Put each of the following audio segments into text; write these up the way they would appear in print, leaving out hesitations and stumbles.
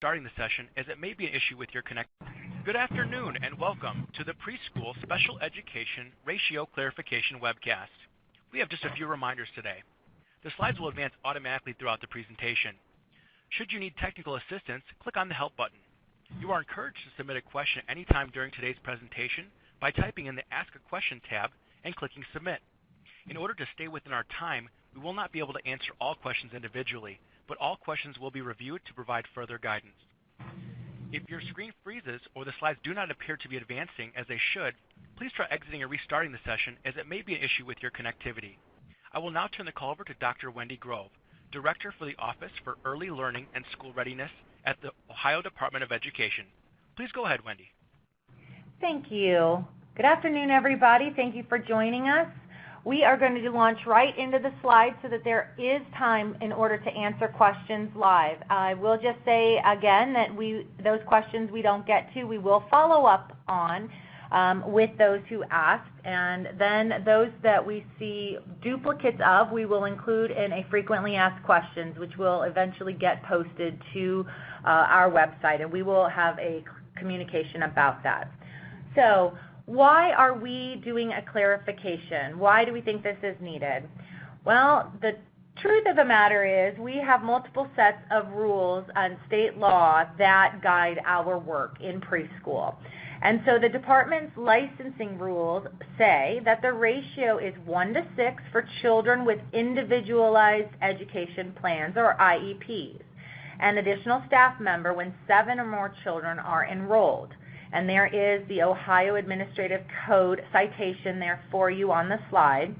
Starting the session as it may be an issue with your connect. Good afternoon and welcome to the Preschool Special Education Ratio Clarification Webcast. We have just a few reminders today. The slides will advance automatically throughout the presentation. Should you need technical assistance, click on the Help button. You are encouraged to submit a question anytime during today's presentation by typing in the Ask a Question tab and clicking Submit. In order to stay within our time, we will not be able to answer all questions individually, but all questions will be reviewed to provide further guidance. If your screen freezes or the slides do not appear to be advancing as they should, please try exiting or restarting the session as it may be an issue with your connectivity. I will now turn the call over to Dr. Wendy Grove, Director for the Office for Early Learning and School Readiness at the Ohio Department of Education. Please go ahead, Wendy. Thank you. Good afternoon, everybody. Thank you for joining us. We are going to launch right into the slides so that there is time in order to answer questions live. I will just say again that those questions we don't get to, we will follow up on with those who asked, and then those that we see duplicates of, we will include in a frequently asked questions, which will eventually get posted to our website, and we will have a communication about that. So, why are we doing a clarification? Why do we think this is needed? Well, the truth of the matter is we have multiple sets of rules and state law that guide our work in preschool. And so the department's licensing rules say that the ratio is 1:6 for children with individualized education plans, or IEPs, an additional staff member when 7 or more children are enrolled. And there is the Ohio Administrative Code citation there for you on the slide.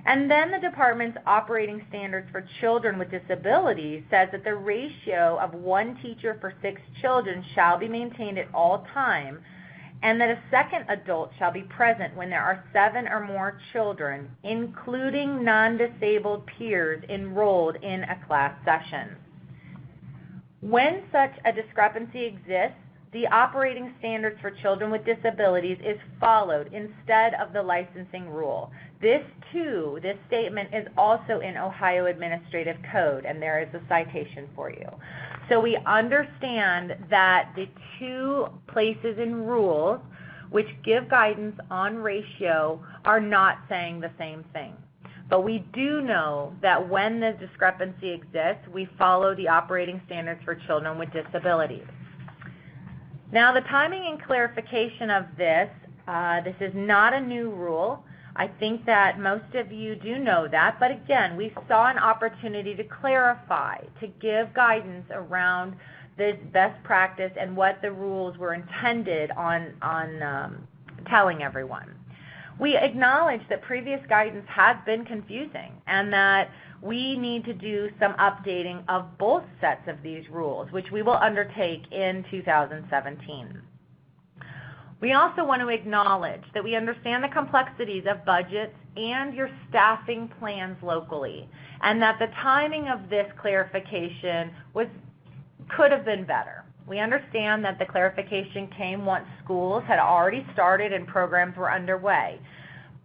And then the department's operating standards for children with disabilities says that the ratio of 1 teacher for 6 children shall be maintained at all times, and that a second adult shall be present when there are 7 or more children, including non-disabled peers enrolled in a class session. When such a discrepancy exists, the operating standards for children with disabilities is followed instead of the licensing rule. This statement is also in Ohio Administrative Code, and there is a citation for you. So we understand that the two places in rules which give guidance on ratio are not saying the same thing. But we do know that when the discrepancy exists, we follow the operating standards for children with disabilities. Now, the timing and clarification of this is not a new rule. I think that most of you do know that, but again, we saw an opportunity to clarify, to give guidance around this best practice and what the rules were intended on telling everyone. We acknowledge that previous guidance has been confusing and that we need to do some updating of both sets of these rules, which we will undertake in 2017. We also want to acknowledge that we understand the complexities of budgets and your staffing plans locally, and that the timing of this clarification could have been better. We understand that the clarification came once schools had already started and programs were underway,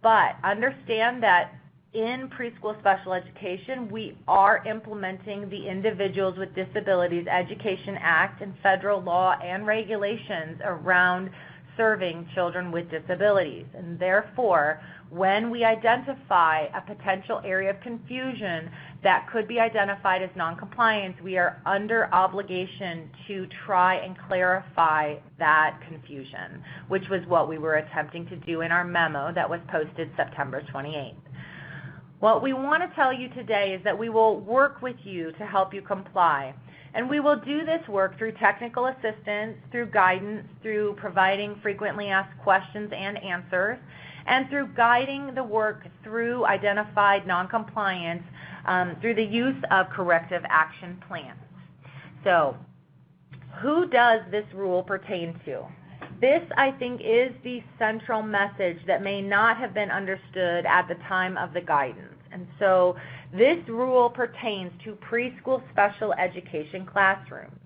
but understand that in preschool special education, we are implementing the Individuals with Disabilities Education Act and federal law and regulations around serving children with disabilities. And therefore, when we identify a potential area of confusion that could be identified as noncompliance, we are under obligation to try and clarify that confusion, which was what we were attempting to do in our memo that was posted September 28th. What we want to tell you today is that we will work with you to help you comply. And we will do this work through technical assistance, through guidance, through providing frequently asked questions and answers, and through guiding the work through identified noncompliance through the use of corrective action plans. So, who does this rule pertain to? This, I think, is the central message that may not have been understood at the time of the guidance. And so this rule pertains to preschool special education classrooms.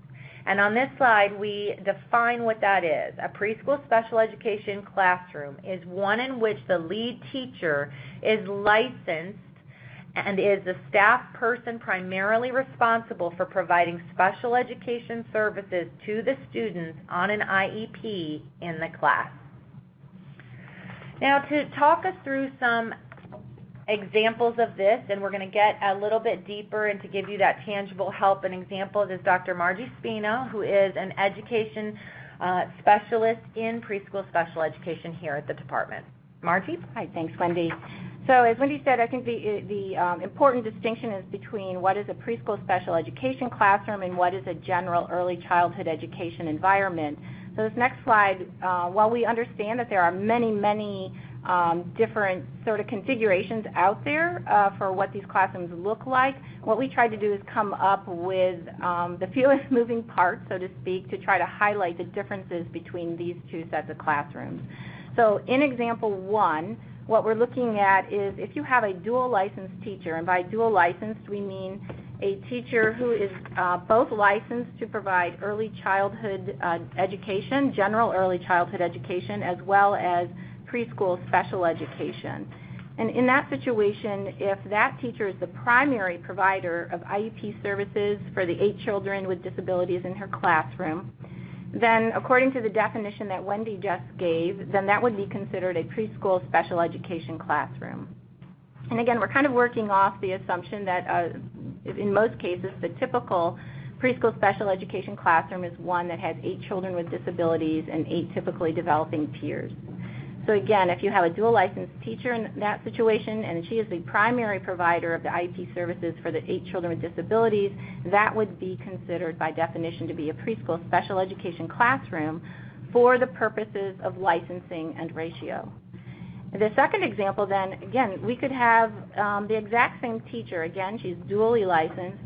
And on this slide, we define what that is. A preschool special education classroom is one in which the lead teacher is licensed and is the staff person primarily responsible for providing special education services to the students on an IEP in the class. Now, to talk us through some examples of this, and we're going to get a little bit deeper and to give you that tangible help and examples, is Dr. Margie Spino, who is an education specialist in preschool special education here at the department. Margie? Hi, thanks, Wendy. So as Wendy said, I think the important distinction is between what is a preschool special education classroom and what is a general early childhood education environment. So this next slide, while we understand that there are many different sort of configurations out there for what these classrooms look like, what we tried to do is come up with the fewest moving parts, so to speak, to try to highlight the differences between these two sets of classrooms. So in example 1, what we're looking at is if you have a dual licensed teacher, and by dual licensed we mean a teacher who is both licensed to provide early childhood education, general early childhood education, as well as preschool special education. And in that situation, if that teacher is the primary provider of IEP services for the 8 children with disabilities in her classroom, then according to the definition that Wendy just gave, then that would be considered a preschool special education classroom. And again, we're kind of working off the assumption that in most cases, the typical preschool special education classroom is one that has 8 children with disabilities and 8 typically developing peers. So again, if you have a dual licensed teacher in that situation and she is the primary provider of the IEP services for the 8 children with disabilities, that would be considered by definition to be a preschool special education classroom for the purposes of licensing and ratio. The second example then, again, we could have the exact same teacher. Again, she's dually licensed.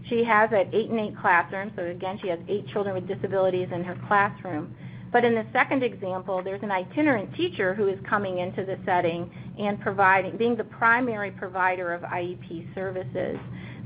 She has an 8 and 8 classroom, so again, she has 8 children with disabilities in her classroom. But in the second example, there's an itinerant teacher who is coming into the setting and being the primary provider of IEP services.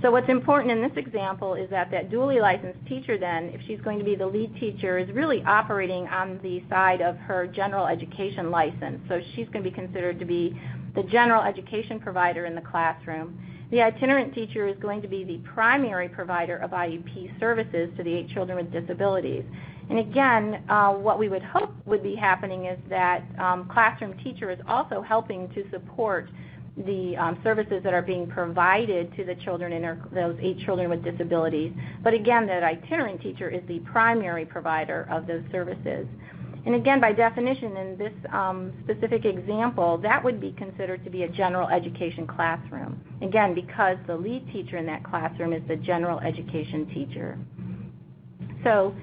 So what's important in this example is that dually licensed teacher then, if she's going to be the lead teacher, is really operating on the side of her general education license. So she's going to be considered to be the general education provider in the classroom. The itinerant teacher is going to be the primary provider of IEP services to the 8 children with disabilities. And again, what we would hope would be happening is that classroom teacher is also helping to support the services that are being provided to the children in those 8 children with disabilities. But again, that itinerant teacher is the primary provider of those services. And again, by definition, in this specific example, that would be considered to be a general education classroom. Again, because the lead teacher in that classroom is the general education teacher. So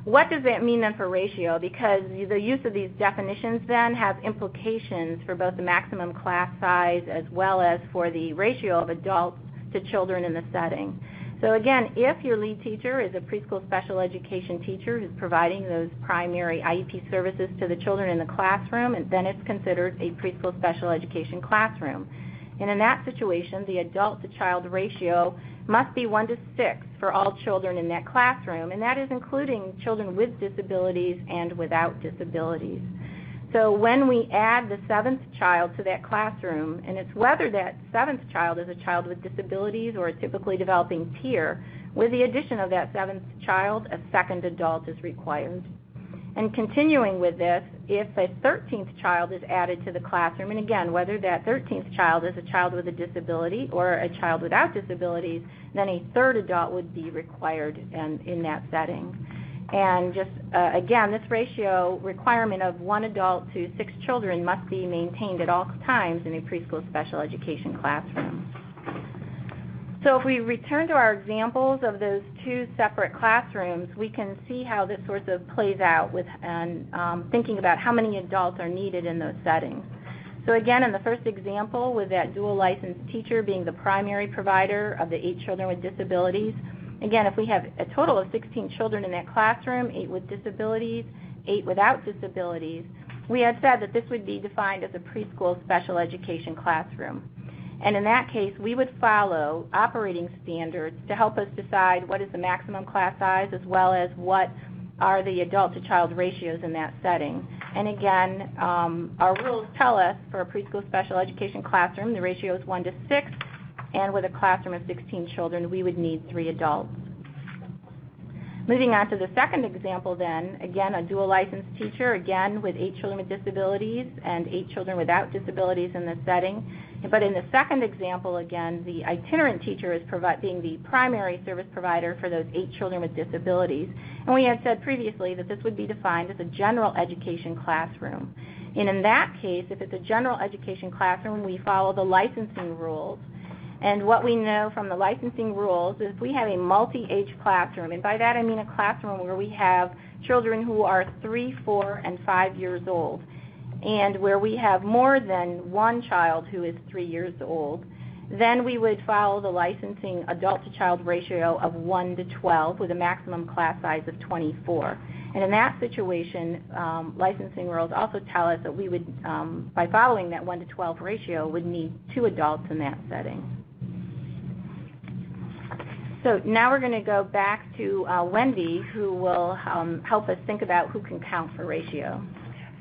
what does that mean then for ratio? Because the use of these definitions then has implications for both the maximum class size as well as for the ratio of adults to children in the setting. So again, if your lead teacher is a preschool special education teacher who's providing those primary IEP services to the children in the classroom, and then it's considered a preschool special education classroom. And in that situation, the adult-to-child ratio must be 1 to 6 for all children in that classroom, and that is including children with disabilities and without disabilities. So when we add the 7th child to that classroom, and it's whether that 7th child is a child with disabilities or a typically developing peer, with the addition of that 7th child, a second adult is required. And continuing with this, if a 13th child is added to the classroom, and again, whether that 13th child is a child with a disability or a child without disabilities, then a third adult would be required in that setting. And just, again, this ratio requirement of 1 adult to 6 children must be maintained at all times in a preschool special education classroom. So if we return to our examples of those 2 separate classrooms, we can see how this sort of plays out with thinking about how many adults are needed in those settings. So again, in the first example, with that dual licensed teacher being the primary provider of the 8 children with disabilities, again, if we have a total of 16 children in that classroom, 8 with disabilities, 8 without disabilities, we had said that this would be defined as a preschool special education classroom. And in that case, we would follow operating standards to help us decide what is the maximum class size as well as what are the adult-to-child ratios in that setting. And again, our rules tell us for a preschool special education classroom, the ratio is 1 to 6. and with a classroom of 16 children, we would need 3 adults. Moving on to the second example then, again, a dual licensed teacher, again with 8 children with disabilities and 8 children without disabilities in this setting. But in the second example, again, the itinerant teacher is being the primary service provider for those 8 children with disabilities. And we had said previously that this would be defined as a general education classroom. And in that case, if it's a general education classroom, we follow the licensing rules. And what we know from the licensing rules is we have a multi-age classroom, and by that I mean a classroom where we have children who are 3, 4, and 5 years old, and where we have more than one child who is 3 years old. Then we would follow the licensing adult-to-child ratio of 1 to 12 with a maximum class size of 24. And in that situation, licensing rules also tell us that we would, by following that 1 to 12 ratio, would need 2 adults in that setting. So now we're going to go back to Wendy, who will help us think about who can count for ratio.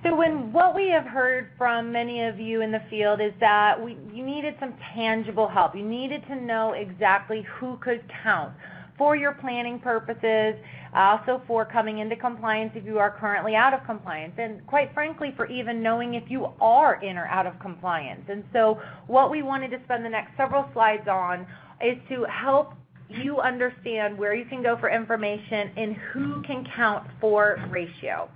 So what we have heard from many of you in the field is that you needed some tangible help. You needed to know exactly who could count for your planning purposes, also for coming into compliance if you are currently out of compliance, and quite frankly for even knowing if you are in or out of compliance. And so what we wanted to spend the next several slides on is to help you understand where you can go for information and who can count for ratio.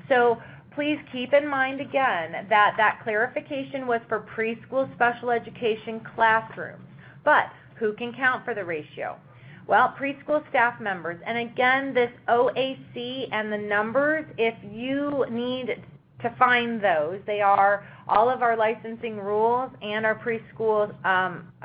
So please keep in mind again that clarification was for preschool special education classrooms. But who can count for the ratio? Well, preschool staff members. And again, this OAC and the numbers, if you need to find those, they are all of our licensing rules and our preschool,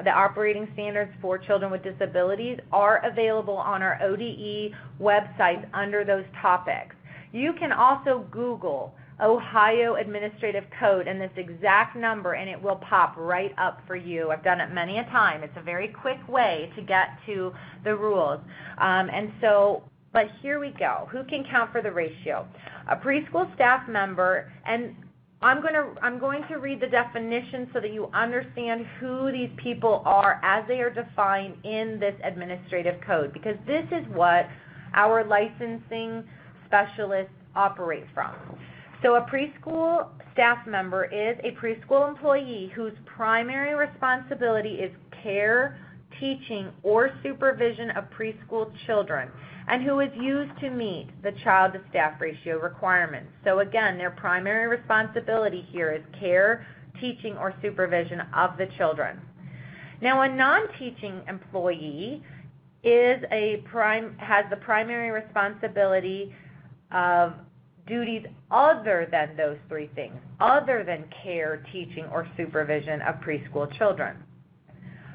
the operating standards for children with disabilities are available on our ODE websites under those topics. You can also Google Ohio Administrative Code and this exact number, and it will pop right up for you. I've done it many a time. It's a very quick way to get to the rules. But here we go. Who can count for the ratio? A preschool staff member, and I'm going to read the definition so that you understand who these people are as they are defined in this administrative code, because this is what our licensing specialists operate from. So a preschool staff member is a preschool employee whose primary responsibility is care, teaching, or supervision of preschool children, and who is used to meet the child-to-staff ratio requirements. So again, their primary responsibility here is care, teaching, or supervision of the children. Now, a non-teaching employee has the primary responsibility of duties other than those 3 things, other than care, teaching, or supervision of preschool children.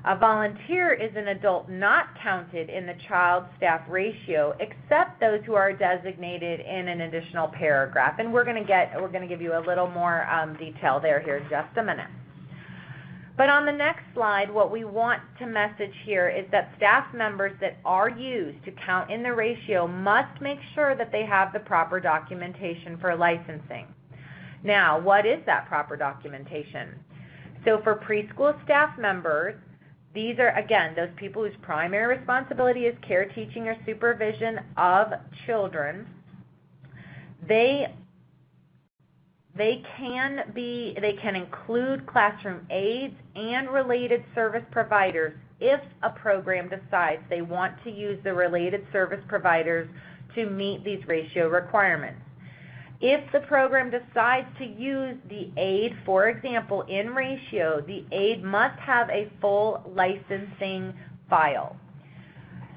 A volunteer is an adult not counted in the child-staff ratio, except those who are designated in an additional paragraph. And we're going to give you a little more detail there here in just a minute. But on the next slide, what we want to message here is that staff members that are used to count in the ratio must make sure that they have the proper documentation for licensing. Now, what is that proper documentation? So for preschool staff members, these are, again, those people whose primary responsibility is care, teaching, or supervision of children. They can include classroom aides and related service providers if a program decides they want to use the related service providers to meet these ratio requirements. If the program decides to use the aide, for example, in ratio, the aide must have a full licensing file.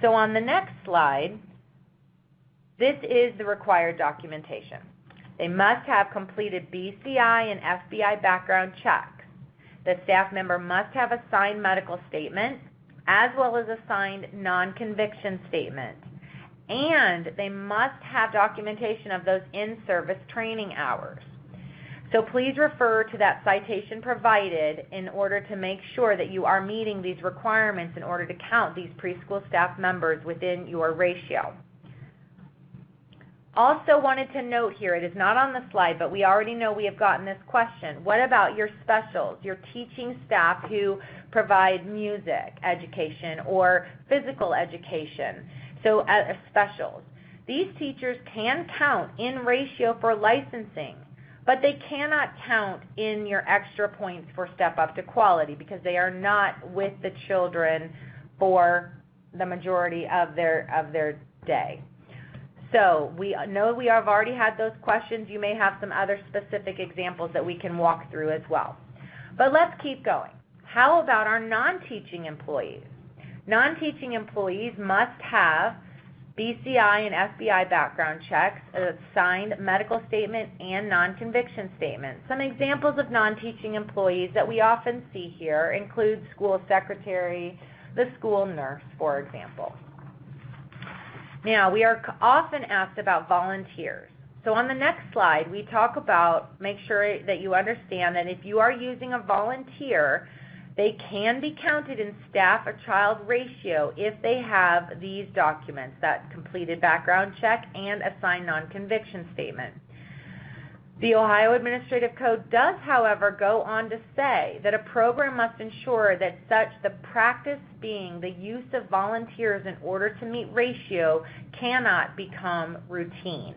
So on the next slide, this is the required documentation. They must have completed BCI and FBI background checks. The staff member must have a signed medical statement as well as a signed non-conviction statement. And they must have documentation of those in-service training hours. So please refer to that citation provided in order to make sure that you are meeting these requirements in order to count these preschool staff members within your ratio. Also wanted to note here, it is not on the slide, but we already know we have gotten this question. What about your specials, your teaching staff who provide music education or physical education? So specials. These teachers can count in ratio for licensing, but they cannot count in your extra points for step up to quality because they are not with the children for the majority of their day. So we know we have already had those questions. You may have some other specific examples that we can walk through as well. But let's keep going. How about our non-teaching employees? Non-teaching employees must have BCI and FBI background checks, a signed medical statement, and non-conviction statement. Some examples of non-teaching employees that we often see here include school secretary, the school nurse, for example. Now, we are often asked about volunteers. So on the next slide, we talk about, make sure that you understand that if you are using a volunteer, they can be counted in staff-to-child ratio if they have these documents, that completed background check and a signed non-conviction statement. The Ohio Administrative Code does, however, go on to say that a program must ensure that the practice being the use of volunteers in order to meet ratio cannot become routine.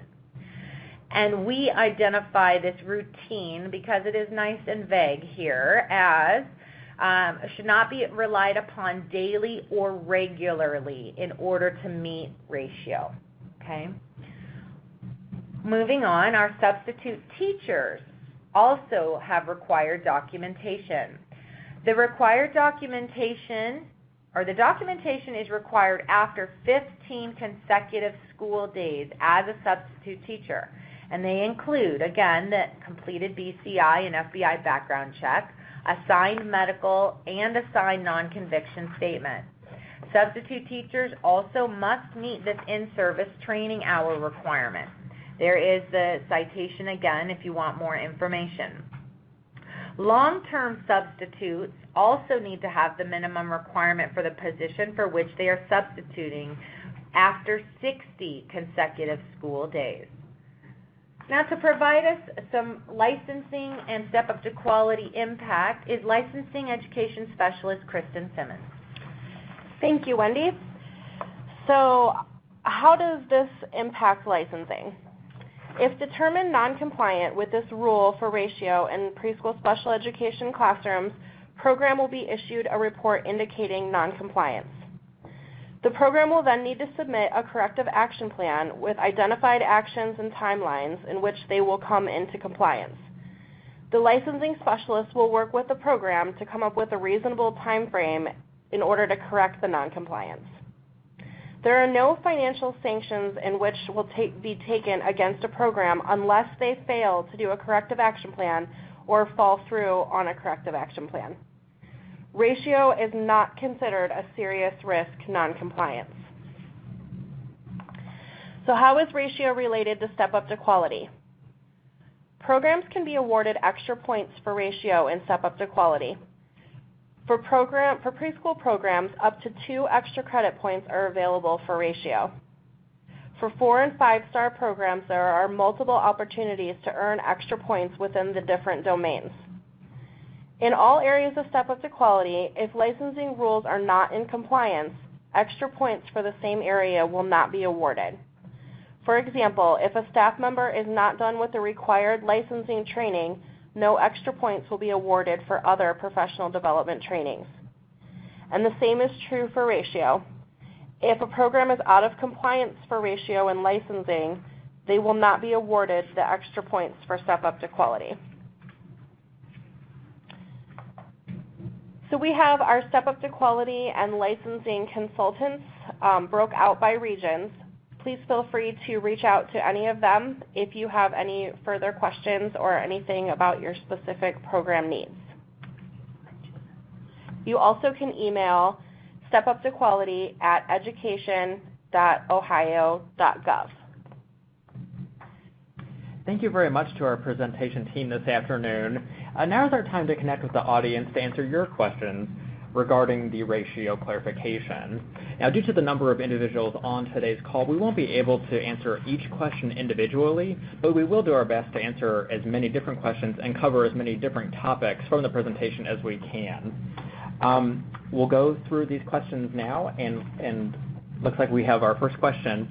And we identify this routine because it is nice and vague here as should not be relied upon daily or regularly in order to meet ratio. Okay? Moving on, our substitute teachers also have required documentation. The required documentation, or the documentation is required after 15 consecutive school days as a substitute teacher. And they include, again, the completed BCI and FBI background check, a signed medical, and a signed non-conviction statement. Substitute teachers also must meet this in-service training hour requirement. There is the citation again if you want more information. Long-term substitutes also need to have the minimum requirement for the position for which they are substituting after 60 consecutive school days. Now, to provide us some licensing and step up to quality impact is licensing education specialist Kristen Simmons. Thank you, Wendy. So how does this impact licensing? If determined non-compliant with this rule for ratio in preschool special education classrooms, program will be issued a report indicating non-compliance. The program will then need to submit a corrective action plan with identified actions and timelines in which they will come into compliance. The licensing specialist will work with the program to come up with a reasonable time frame in order to correct the non-compliance. There are no financial sanctions in which will be taken against a program unless they fail to do a corrective action plan or fall through on a corrective action plan. Ratio is not considered a serious risk non-compliance. So how is ratio related to step up to quality? Programs can be awarded extra points for ratio and step up to quality. For preschool programs, up to 2 extra credit points are available for ratio. For 4- and 5-star programs, there are multiple opportunities to earn extra points within the different domains. In all areas of step up to quality, if licensing rules are not in compliance, extra points for the same area will not be awarded. For example, if a staff member is not done with the required licensing training, no extra points will be awarded for other professional development trainings. And the same is true for ratio. If a program is out of compliance for ratio and licensing, they will not be awarded the extra points for step up to quality. So we have our step up to quality and licensing consultants broke out by regions. Please feel free to reach out to any of them if you have any further questions or anything about your specific program needs. You also can email stepuptoquality@education.ohio.gov. Thank you very much to our presentation team this afternoon. Now is our time to connect with the audience to answer your questions. regarding the ratio clarification. Now, due to the number of individuals on today's call, we won't be able to answer each question individually, but we will do our best to answer as many different questions and cover as many different topics from the presentation as we can. We'll go through these questions now, and looks like we have our first question.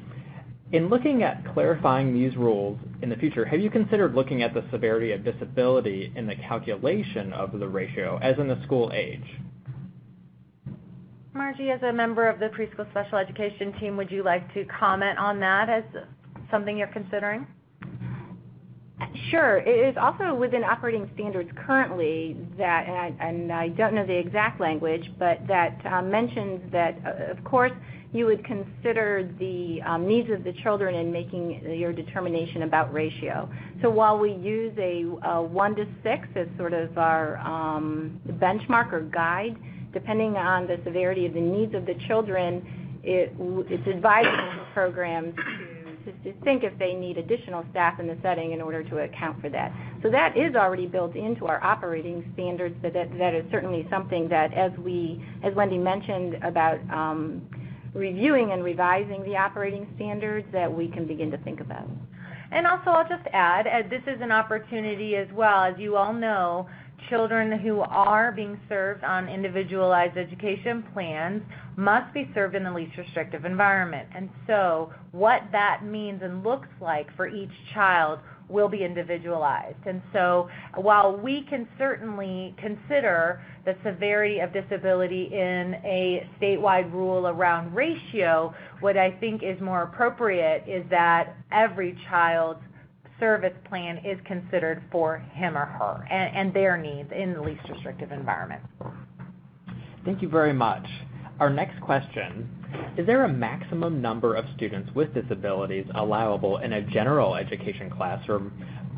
In looking at clarifying these rules in the future, have you considered looking at the severity of disability in the calculation of the ratio, as in the school age? Margie, as a member of the preschool special education team, would you like to comment on that as something you're considering? Sure. It is also within operating standards currently that, and I don't know the exact language, but that mentions that, of course, you would consider the needs of the children in making your determination about ratio. So while we use a 1 to 6 as sort of our benchmark or guide, depending on the severity of the needs of the children, it's advisable for programs to think if they need additional staff in the setting in order to account for that. So that is already built into our operating standards, but that is certainly something that, as Wendy mentioned about reviewing and revising the operating standards, that we can begin to think about. And also, I'll just add, this is an opportunity as well. As you all know, children who are being served on individualized education plans must be served in the least restrictive environment. And so what that means and looks like for each child will be individualized. And so while we can certainly consider the severity of disability in a statewide rule around ratio, what I think is more appropriate is that every child's service plan is considered for him or her and their needs in the least restrictive environment. Thank you very much. Our next question, is there a maximum number of students with disabilities allowable in a general education classroom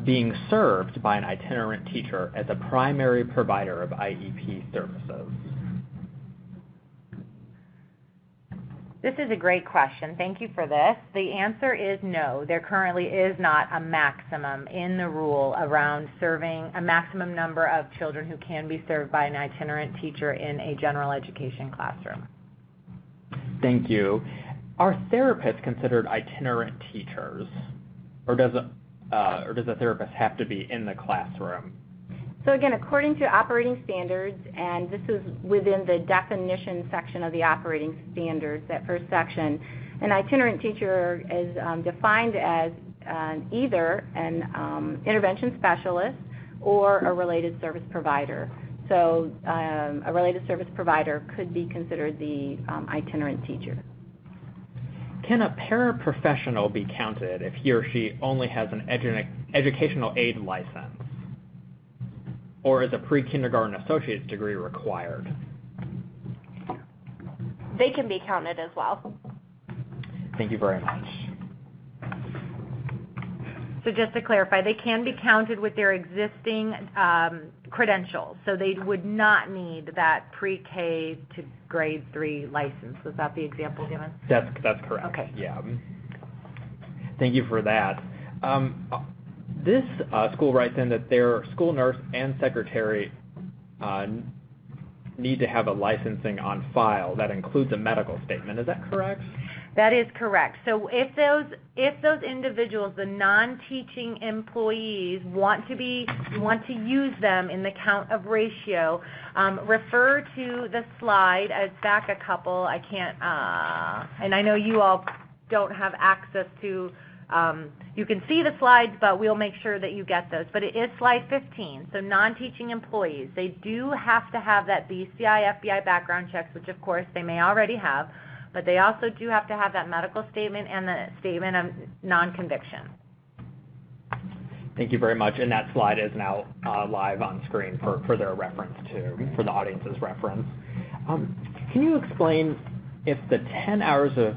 being served by an itinerant teacher as a primary provider of IEP services? This is a great question. Thank you for this. The answer is no. There currently is not a maximum in the rule around serving a maximum number of children who can be served by an itinerant teacher in a general education classroom. Thank you. Are therapists considered itinerant teachers, or does a therapist have to be in the classroom? So again, according to operating standards, and this is within the definition section of the operating standards, that first section, an itinerant teacher is defined as either an intervention specialist or a related service provider. So a related service provider could be considered the itinerant teacher. Can a paraprofessional be counted if he or she only has an educational aid license? Or is a pre-kindergarten associate's degree required? They can be counted as well. Thank you very much. So just to clarify, they can be counted with their existing credentials. So they would not need that pre-K to grade 3 license. Was that the example given? That's correct. Okay. Yeah. Thank you for that. This school writes in that their school nurse and secretary need to have a licensing on file that includes a medical statement. Is that correct? That is correct. So if those individuals, the non-teaching employees, want to use them in the count of ratio, refer to the slide. It's back a couple. I can't, and I know you all don't have access to. You can see the slides, but we'll make sure that you get those. But it is slide 15. So non-teaching employees, they do have to have that BCI, FBI background checks, which of course they may already have, but they also do have to have that medical statement and the statement of non-conviction. Thank you very much. And that slide is now live on screen for their reference too, for the audience's reference. Can you explain if the 10 hours of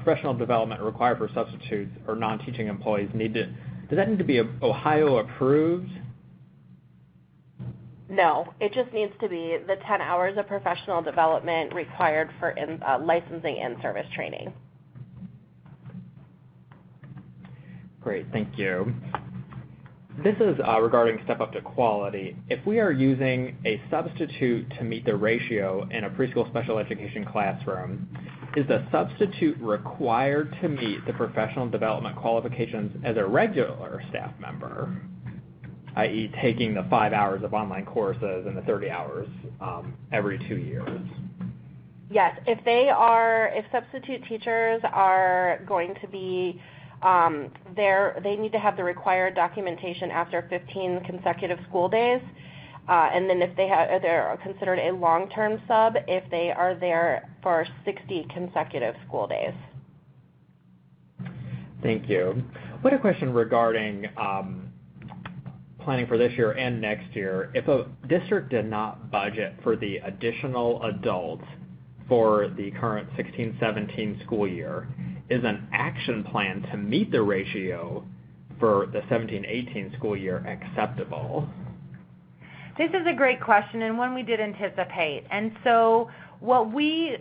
professional development required for substitutes or non-teaching employees does that need to be Ohio approved? No, it just needs to be the 10 hours of professional development required for licensing and service training. Great, thank you. This is regarding step up to quality. If we are using a substitute to meet the ratio in a preschool special education classroom, is the substitute required to meet the professional development qualifications as a regular staff member, i.e. taking the 5 hours of online courses and the 30 hours every 2 years? Yes, if substitute teachers are going to be they need to have the required documentation after 15 consecutive school days, and then if they're considered a long-term sub if they are there for 60 consecutive school days. Thank you. What a question regarding planning for this year and next year. If a district did not budget for the additional adults for the current 16-17 school year, is an action plan to meet the ratio for the 17-18 school year acceptable? This is a great question and one we did anticipate. And so what we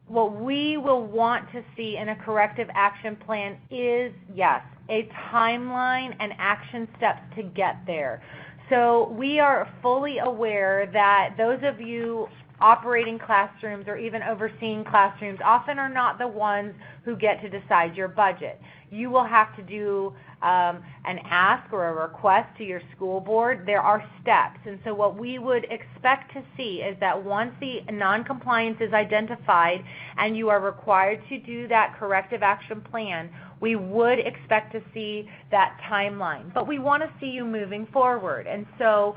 will want to see in a corrective action plan is, yes, a timeline and action steps to get there. So we are fully aware that those of you operating classrooms or even overseeing classrooms often are not the ones who get to decide your budget. You will have to do an ask or a request to your school board. There are steps, and so what we would expect to see is that once the noncompliance is identified and you are required to do that corrective action plan, we would expect to see that timeline. But we want to see you moving forward, and so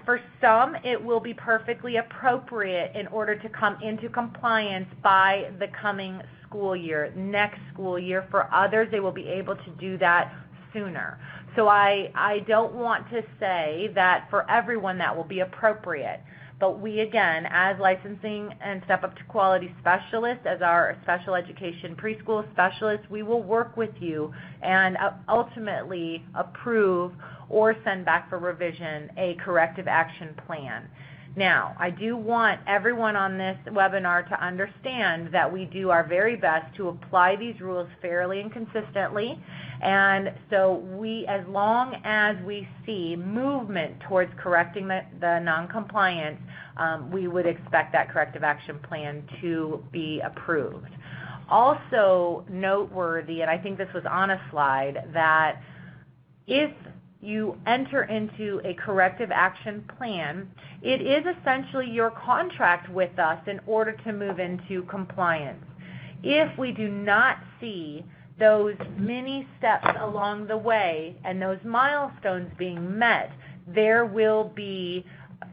for some, it will be perfectly appropriate in order to come into compliance by the coming school year, next school year. For others, they will be able to do that sooner. So I don't want to say that for everyone that will be appropriate. But we, again, as licensing and step up to quality specialists, as our special education preschool specialists, we will work with you and ultimately approve or send back for revision a corrective action plan. Now, I do want everyone on this webinar to understand that we do our very best to apply these rules fairly and consistently, and so as long as we see movement towards correcting the noncompliance, we would expect that corrective action plan to be approved. Also noteworthy, and I think this was on a slide, that if you enter into a corrective action plan, it is essentially your contract with us in order to move into compliance. If we do not see those many steps along the way and those milestones being met, there will be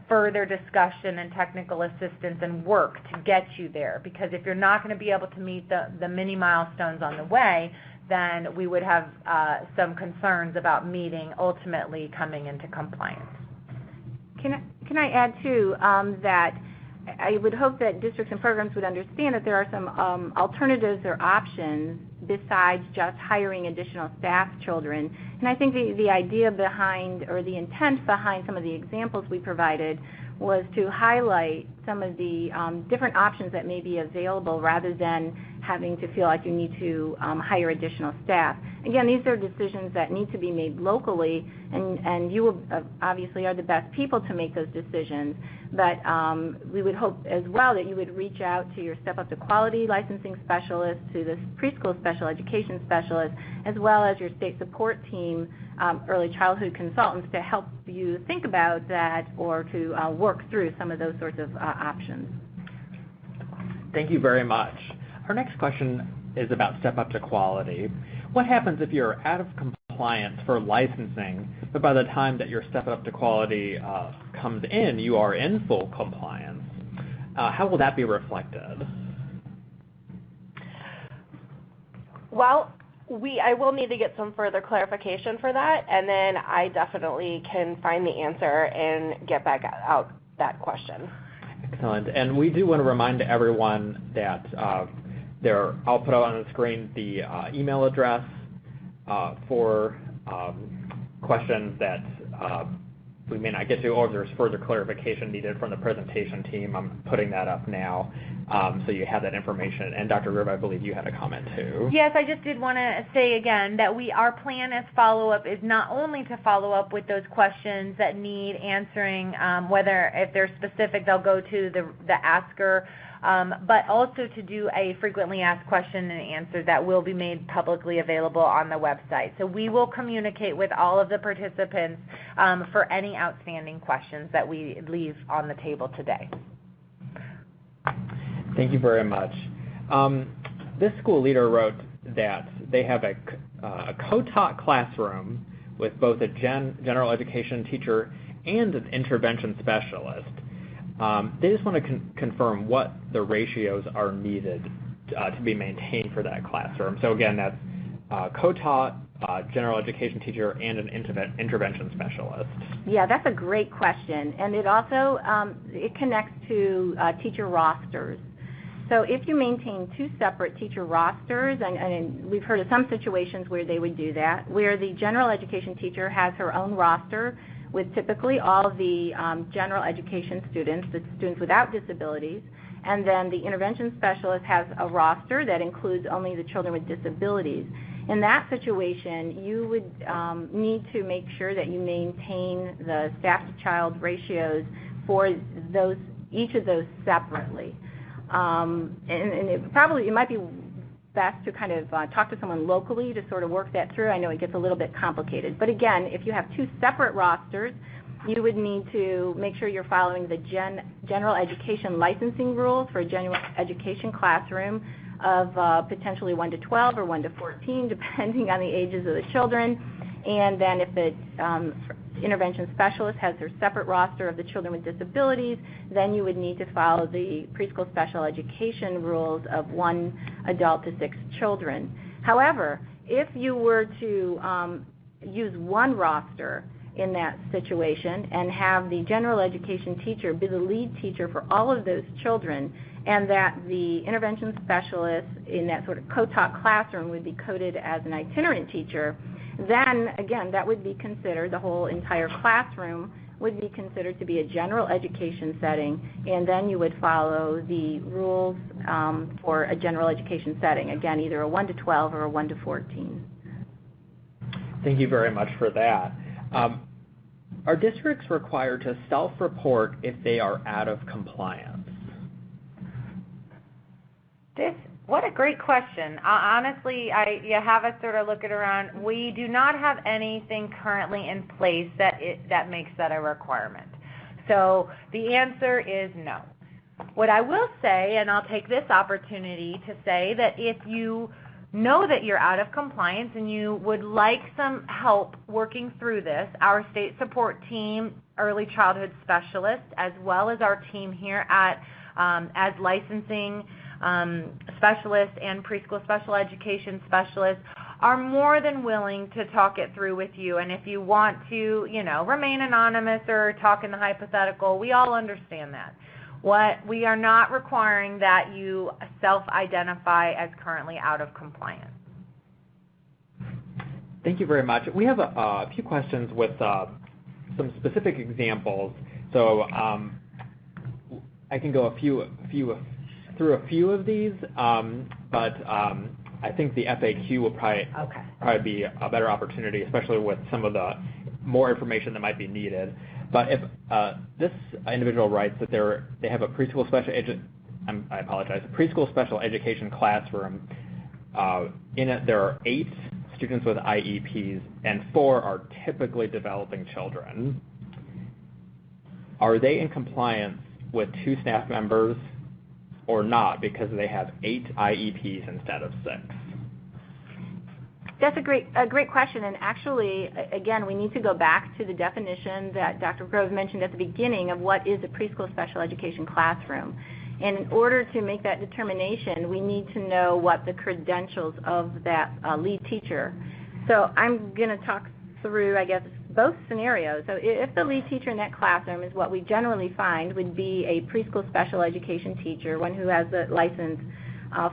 further discussion and technical assistance and work to get you there. Because if you're not going to be able to meet the many milestones on the way, then we would have some concerns about meeting, ultimately coming into compliance. Can I add, too, that I would hope that districts and programs would understand that there are some alternatives or options besides just hiring additional staff children. And I think the idea behind, or the intent behind some of the examples we provided, was to highlight some of the different options that may be available rather than having to feel like you need to hire additional staff. Again, these are decisions that need to be made locally, and you obviously are the best people to make those decisions. But we would hope as well that you would reach out to your Step Up to Quality licensing specialist, to the preschool special education specialist, as well as your state support team, early childhood consultants, to help you think about that or to work through some of those sorts of options. Thank you very much. Our next question is about Step Up to Quality. What happens if you're out of compliance for licensing, but by the time that your Step Up to Quality comes in, you are in full compliance? How will that be reflected? Well, I will need to get some further clarification for that, and then I definitely can find the answer and get back out that question. Excellent. And we do want to remind everyone that I'll put on the screen the email address for questions that we may not get to, or if there's further clarification needed from the presentation team, I'm putting that up now, so you have that information. And Dr. Riv, I believe you had a comment too. Yes, I just did want to say again that our plan as follow-up is not only to follow up with those questions that need answering, whether if they're specific, they'll go to the asker, but also to do a frequently asked question and answer that will be made publicly available on the website. So we will communicate with all of the participants for any outstanding questions that we leave on the table today. Thank you very much. This school leader wrote that they have a co-taught classroom with both a general education teacher and an intervention specialist. They just want to confirm what the ratios are needed to be maintained for that classroom. So again, that's co-taught, general education teacher, and an intervention specialist. Yeah, that's a great question, and it also it connects to teacher rosters. So if you maintain two separate teacher rosters, and we've heard of some situations where they would do that, where the general education teacher has her own roster with typically all of the general education students, the students without disabilities, and then the intervention specialist has a roster that includes only the children with disabilities. In that situation, you would need to make sure that you maintain the staff-to-child ratios for each of those separately. And it might be best to kind of talk to someone locally to sort of work that through. I know it gets a little bit complicated. But again, if you have two separate rosters, you would need to make sure you're following the general education licensing rules for a general education classroom of potentially 1 to 12 or 1 to 14, depending on the ages of the children. And then if the intervention specialist has their separate roster of the children with disabilities, then you would need to follow the preschool special education rules of 1 adult to 6 children. However, if you were to use one roster in that situation and have the general education teacher be the lead teacher for all of those children, and that the intervention specialist in that sort of co-taught classroom would be coded as an itinerant teacher, then again that would be considered, the whole entire classroom would be considered to be a general education setting, and then you would follow the rules for a general education setting, again either a 1 to 12 or a 1 to 14. Thank you very much for that. Are districts required to self-report if they are out of compliance? What a great question. Honestly, you have us sort of looking around. We do not have anything currently in place that makes that a requirement. So the answer is no. What I will say, and I'll take this opportunity to say, that if you know that you're out of compliance and you would like some help working through this, our state support team, early childhood specialists, as well as our team here at as licensing specialists and preschool special education specialists are more than willing to talk it through with you. And if you want to, remain anonymous or talk in the hypothetical, we all understand that. What we are not requiring that you self-identify as currently out of compliance. Thank you very much. We have a few questions with some specific examples. So I can go through a few of these, but I think the FAQ will probably be a better opportunity, especially with some of the more information that might be needed. But if this individual writes that they have a preschool preschool special education classroom. In it, there are 8 students with IEPs, and 4 are typically developing children. Are they in compliance with 2 staff members or not, because they have 8 IEPs instead of 6? That's a great question, and actually, again, we need to go back to the definition that Dr. Grove mentioned at the beginning of what is a preschool special education classroom. And in order to make that determination, we need to know what the credentials of that lead teacher. So I'm going to talk through, I guess, both scenarios. So if the lead teacher in that classroom is what we generally find would be a preschool special education teacher, one who has a license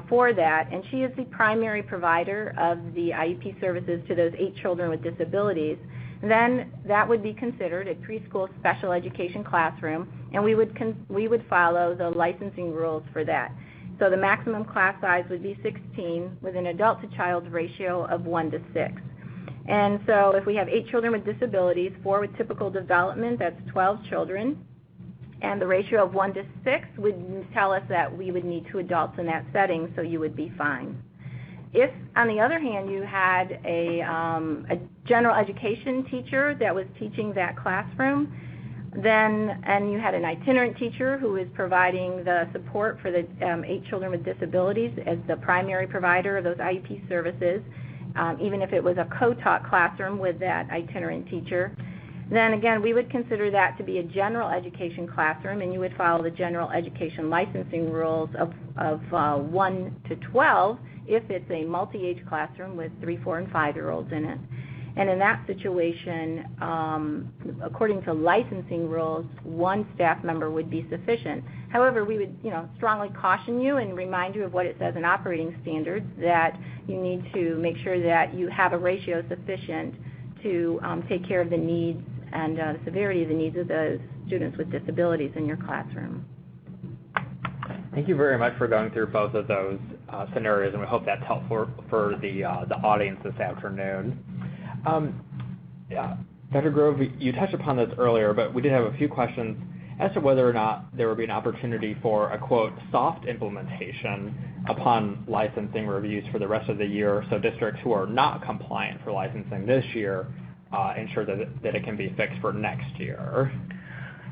for that, and she is the primary provider of the IEP services to those 8 children with disabilities, then that would be considered a preschool special education classroom, and we would follow the licensing rules for that. So the maximum class size would be 16 with an adult to child ratio of 1 to 6. And so if we have 8 children with disabilities, 4 with typical development, that's 12 children, and the ratio of 1 to 6 would tell us that we would need 2 adults in that setting, so you would be fine. If, on the other hand, you had a general education teacher that was teaching that classroom, and you had an itinerant teacher who is providing the support for the 8 children with disabilities as the primary provider of those IEP services, even if it was a co-taught classroom with that itinerant teacher, then again, we would consider that to be a general education classroom, and you would follow the general education licensing rules of 1 to 12 if it's a multi-age classroom with 3, 4, and 5-year-olds in it. And in that situation, according to licensing rules, 1 staff member would be sufficient. However, we would, strongly caution you and remind you of what it says in operating standards, that you need to make sure that you have a ratio sufficient to take care of the needs and the severity of the needs of the students with disabilities in your classroom. Thank you very much for going through both of those scenarios, and we hope that's helpful for the audience this afternoon. Dr. Grove, you touched upon this earlier, but we did have a few questions as to whether or not there would be an opportunity for a, quote, soft implementation upon licensing reviews for the rest of the year, so districts who are not compliant for licensing this year ensure that it can be fixed for next year.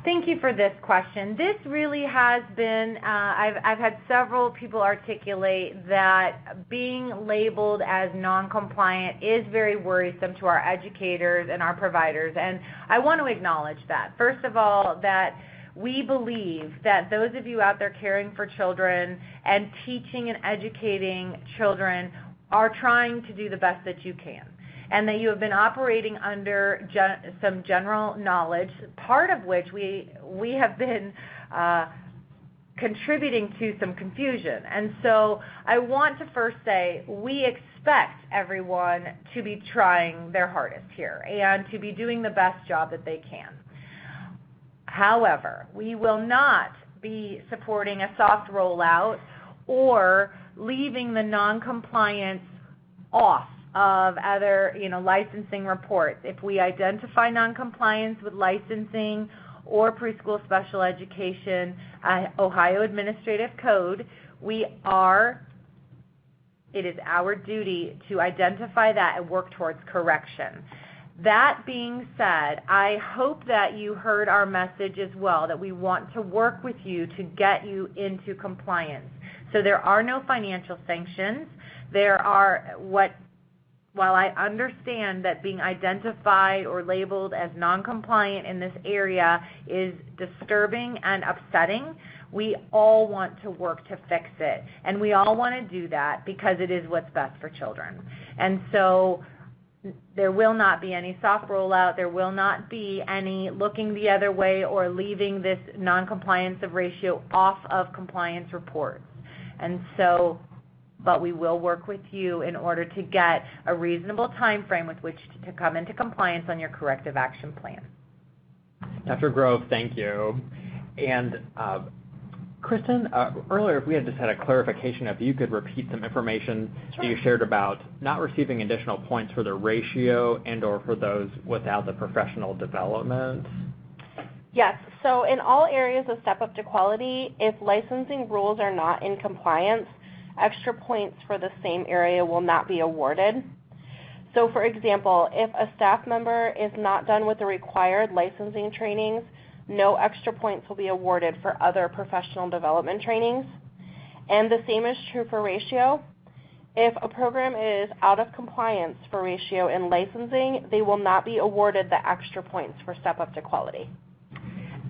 Thank you for this question. This really has been, I've had several people articulate that being labeled as non-compliant is very worrisome to our educators and our providers, and I want to acknowledge that. First of all, that we believe that those of you out there caring for children and teaching and educating children are trying to do the best that you can, and that you have been operating under some general knowledge, part of which we have been contributing to some confusion. And so I want to first say we expect everyone to be trying their hardest here and to be doing the best job that they can. However, we will not be supporting a soft rollout or leaving the non-compliance off of other, licensing reports. If we identify noncompliance with licensing or preschool special education, Ohio Administrative Code, it is our duty to identify that and work towards correction. That being said, I hope that you heard our message as well, that we want to work with you to get you into compliance. So there are no financial sanctions. While I understand that being identified or labeled as non-compliant in this area is disturbing and upsetting, we all want to work to fix it. And we all want to do that because it is what's best for children. And so there will not be any soft rollout. There will not be any looking the other way or leaving this non-compliance of ratio off of compliance reports. And so, but we will work with you in order to get a reasonable time frame with which to come into compliance on your corrective action plan. Dr. Grove, thank you. And Kristen, earlier if we had just had a clarification, if you could repeat some information that you shared about not receiving additional points for the ratio and or for those without the professional development. Yes, so in all areas of Step Up to Quality, if licensing rules are not in compliance, extra points for the same area will not be awarded. So for example, if a staff member is not done with the required licensing trainings, no extra points will be awarded for other professional development trainings. And the same is true for ratio. If a program is out of compliance for ratio and licensing, they will not be awarded the extra points for Step Up to Quality.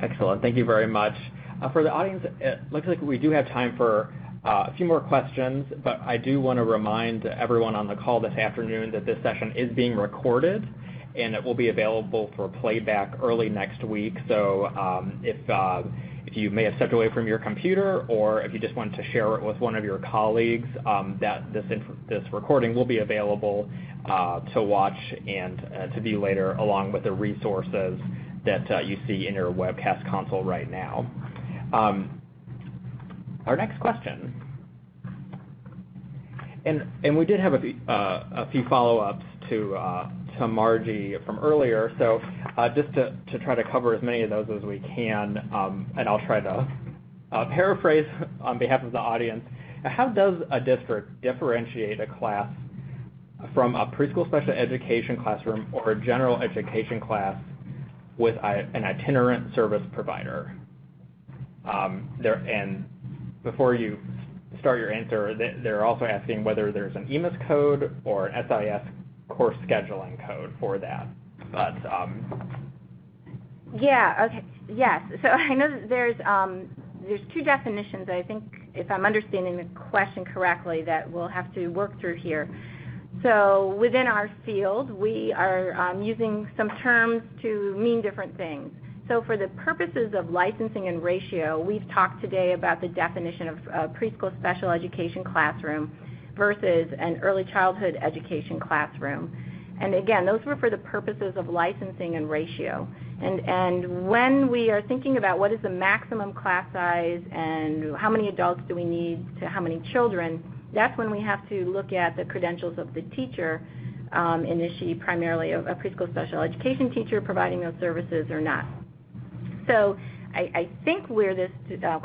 Excellent. Thank you very much. For the audience, it looks like we do have time for a few more questions, but I do want to remind everyone on the call this afternoon that this session is being recorded and it will be available for playback early next week. So if you may have stepped away from your computer or if you just want to share it with one of your colleagues, that this recording will be available to watch and to view later, along with the resources that you see in your webcast console right now. Our next question, and we did have a few follow-ups to Margie from earlier, so just to try to cover as many of those as we can, and I'll try to paraphrase on behalf of the audience. How does a district differentiate a class from a preschool special education classroom or a general education class with an itinerant service provider? And before you start your answer, they're also asking whether there's an EMIS code or an SIS course scheduling code for that. But yeah, okay, yes. So I know that there's two definitions, I think, if I'm understanding the question correctly, that we'll have to work through here. So within our field, we are using some terms to mean different things. So for the purposes of licensing and ratio, we've talked today about the definition of a preschool special education classroom versus an early childhood education classroom. And again, those were for the purposes of licensing and ratio. And when we are thinking about what is the maximum class size and how many adults do we need to how many children, that's when we have to look at the credentials of the teacher, and is she primarily a preschool special education teacher providing those services or not. So I think where this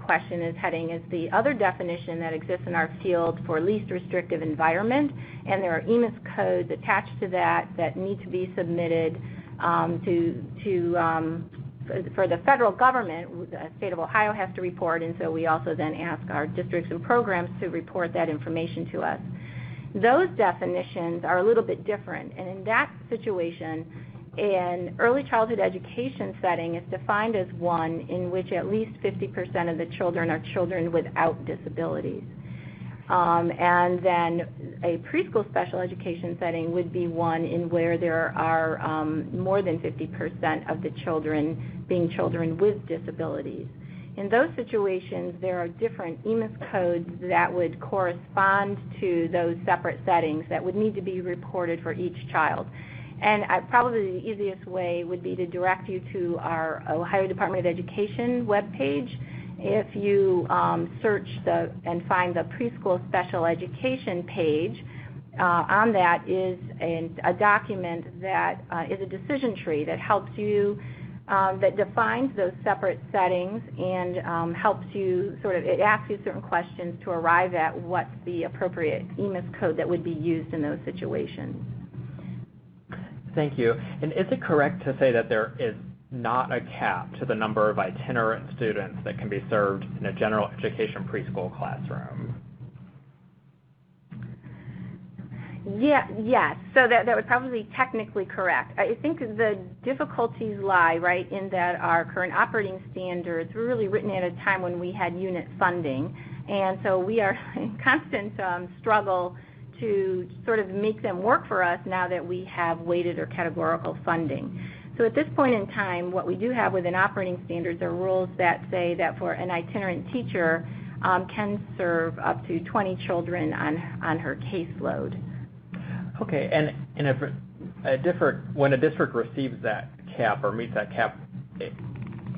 question is heading is the other definition that exists in our field for least restrictive environment, and there are EMIS codes attached to that need to be submitted for the federal government. The state of Ohio has to report, and so we also then ask our districts and programs to report that information to us. Those definitions are a little bit different, and in that situation, an early childhood education setting is defined as one in which at least 50% of the children are children without disabilities. And then a preschool special education setting would be one in where there are more than 50% of the children being children with disabilities. In those situations, there are different EMIS codes that would correspond to those separate settings that would need to be reported for each child. And probably the easiest way would be to direct you to our Ohio Department of Education webpage. If you search and find the preschool special education page, on that is a document that is a decision tree that helps you, that defines those separate settings and helps you it asks you certain questions to arrive at what's the appropriate EMIS code that would be used in those situations. Thank you. And is it correct to say that there is not a cap to the number of itinerant students that can be served in a general education preschool classroom? Yeah, yes. So that would probably be technically correct. I think the difficulties lie right in that our current operating standards were really written at a time when we had unit funding, and so we are in constant struggle to sort of make them work for us now that we have weighted or categorical funding. So at this point in time, what we do have within operating standards are rules that say that for an itinerant teacher can serve up to 20 children on her caseload. Okay, and if when a district receives that cap or meets that cap,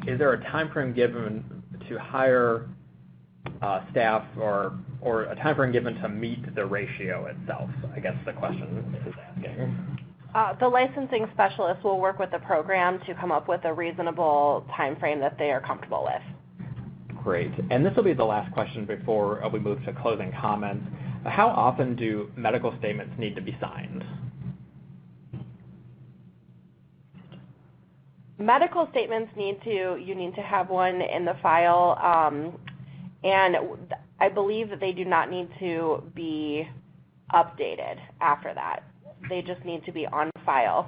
is there a time frame given to hire staff or a time frame given to meet the ratio itself? I guess the question is asking. The licensing specialist will work with the program to come up with a reasonable time frame that they are comfortable with. Great. And this will be the last question before we move to closing comments. How often do medical statements need to be signed? Medical statements you need to have one in the file, and I believe that they do not need to be updated after that. They just need to be on file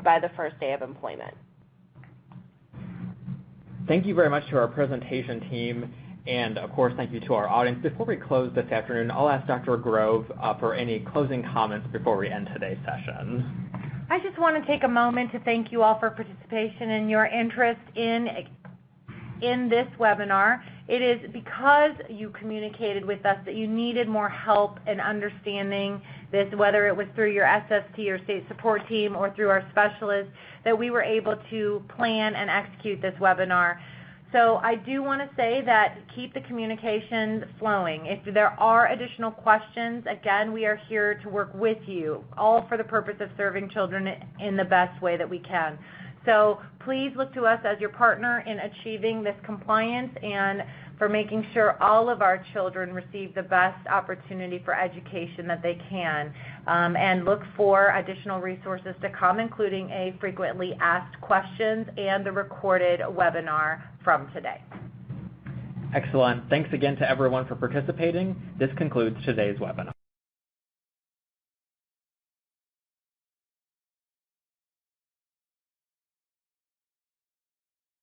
by the first day of employment. Thank you very much to our presentation team, and of course thank you to our audience. Before we close this afternoon, I'll ask Dr. Grove for any closing comments before we end today's session. I just want to take a moment to thank you all for participation and your interest in this webinar. It is because you communicated with us that you needed more help in understanding this, whether it was through your SST or state support team or through our specialists, that we were able to plan and execute this webinar. So I do want to say that keep the communication flowing. If there are additional questions, again, we are here to work with you, all for the purpose of serving children in the best way that we can. So please look to us as your partner in achieving this compliance and for making sure all of our children receive the best opportunity for education that they can. And look for additional resources to come, including a frequently asked questions and the recorded webinar from today. Excellent. Thanks again to everyone for participating. This concludes today's webinar.